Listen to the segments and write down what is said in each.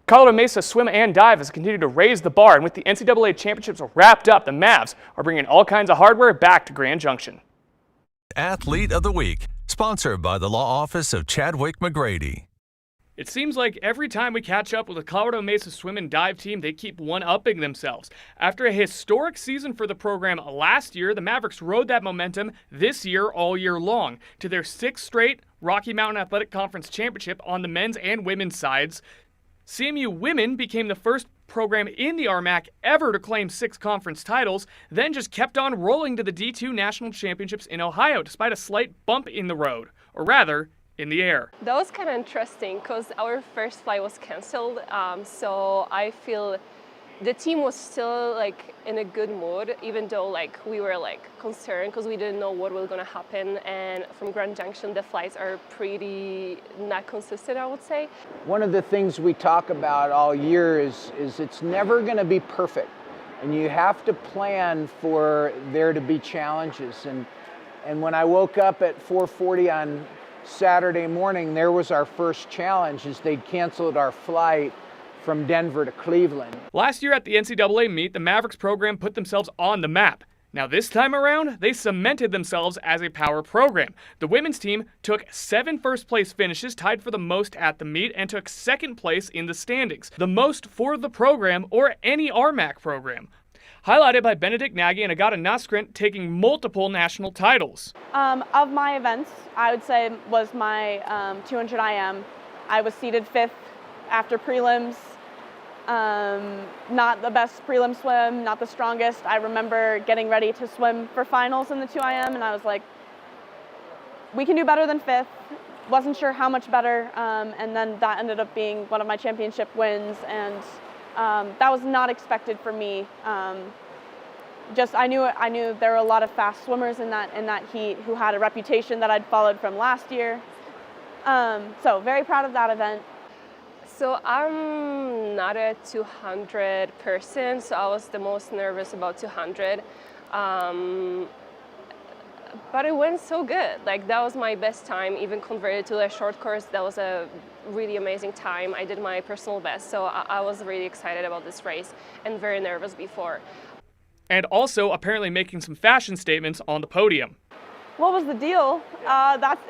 Colorado Mesa Swim and Dive has continued to raise the bar, and with the NCAA championships wrapped up, the Mavs are bringing all kinds of hardware back to Grand Junction. Athlete of the Week, sponsored by the law office of Chadwick McGrady. It seems like every time we catch up with the Colorado Mesa Swim and Dive team, they keep one-upping themselves. After a historic season for the program last year, the Mavericks rode that momentum this year all year long to their 6th straight Rocky Mountain Athletic Conference championship on the men's and women's sides. CMU Women became the first program in the RMAC ever to claim 6 conference titles, then just kept on rolling to the D2 National Championships in Ohio, despite a slight bump in the road, or rather, in the air. That was kind of interesting because our first flight was canceled, so I feel the team was still like in a good mood, even though like we were like concerned because we didn't know what was going to happen. And from Grand Junction, the flights are pretty not consistent, I would say. One of the things we talk about all year is it's never going to be perfect, and you have to plan for there to be challenges. And when I woke up at 4:40 on Saturday morning, there was our first challenge, as they'd canceled our flight from Denver to Cleveland. Last year at the NCAA meet, the Mavericks program put themselves on the map. Now this time around, they cemented themselves as a power program. The women's team took 7 first-place finishes, tied for the most at the meet, and took 2nd place in the standings, the most for the program or any RMAC program. Highlighted by Benedict Nagy and Agata Naskrent taking multiple national titles. Of my events, I would say was my 200 IM. I was seated 5th after prelims. Not the best prelim swim, not the strongest. I remember getting ready to swim for finals in the 2IM, and I was like, we can do better than 5th. Wasn't sure how much better, and then that ended up being one of my championship wins, and that was not expected for me. I knew there were a lot of fast swimmers in that heat who had a reputation that I'd followed from last year. So very proud of that event. So I'm not a 200 person, so I was the most nervous about 200. But it went so good. Like that was my best time, even converted to a short course. That was a really amazing time. I did my personal best, so I was really excited about this race and very nervous before. And also apparently making some fashion statements on the podium. What was the deal?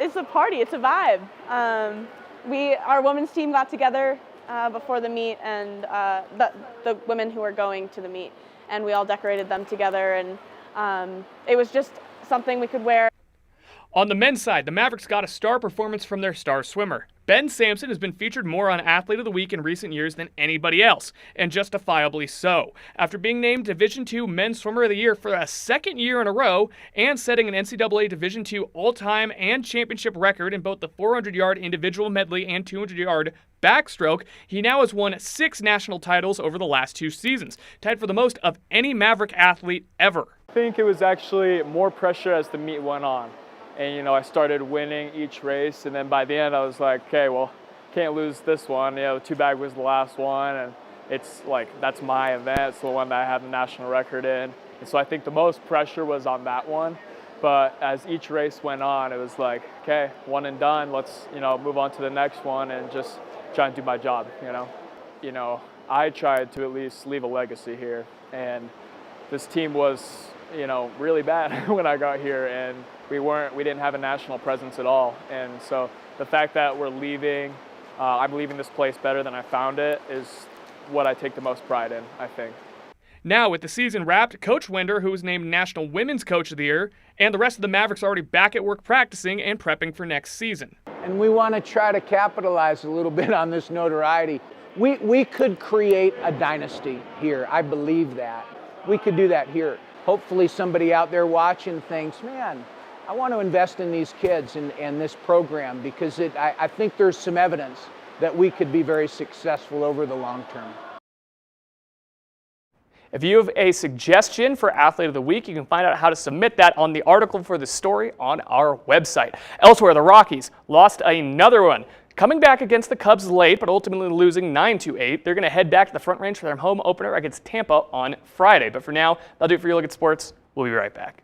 It's a party, it's a vibe. Our women's team got together before the meet, and the women who were going to the meet, and we all decorated them together, and it was just something we could wear. On the men's side, the Mavericks got a star performance from their star swimmer. Ben Sampson has been featured more on Athlete of the Week in recent years than anybody else, and justifiably so. After being named Division II Men's Swimmer of the Year for a 2nd year in a row, and setting an NCAA Division II all-time and championship record in both the 400-yard individual medley and 200-yard backstroke, he now has won 6 national titles over the last 2 seasons, tied for the most of any Maverick athlete ever. I think it was actually more pressure as the meet went on. And, I started winning each race, and then by the end I was like, okay, well, can't lose this one. The 2-bag was the last one, and it's like, that's my event. It's the one that I have the national record in. And so I think the most pressure was on that one. But as each race went on, it was like, okay, one and done. Let's, move on to the next one and just try and do my job, I tried to at least leave a legacy here. And this team was, really bad when I got here, and we didn't have a national presence at all. And so the fact that we're leaving, I'm leaving this place better than I found it, is what I take the most pride in, I think. Now, with the season wrapped, Coach Winder, who was named National Women's Coach of the Year, and the rest of the Mavericks are already back at work practicing and prepping for next season. And we want to try to capitalize a little bit on this notoriety. We could create a dynasty here. I believe that. We could do that here. Hopefully somebody out there watching thinks, man, I want to invest in these kids and this program, because I think there's some evidence that we could be very successful over the long term. If you have a suggestion for Athlete of the Week, you can find out how to submit that on the article for the story on our website. Elsewhere, the Rockies lost another one. Coming back against the Cubs late, but ultimately losing 9-8, they're going to head back to the Front Range for their home opener against Tampa on Friday. But for now, that'll do it for your look at sports. We'll be right back.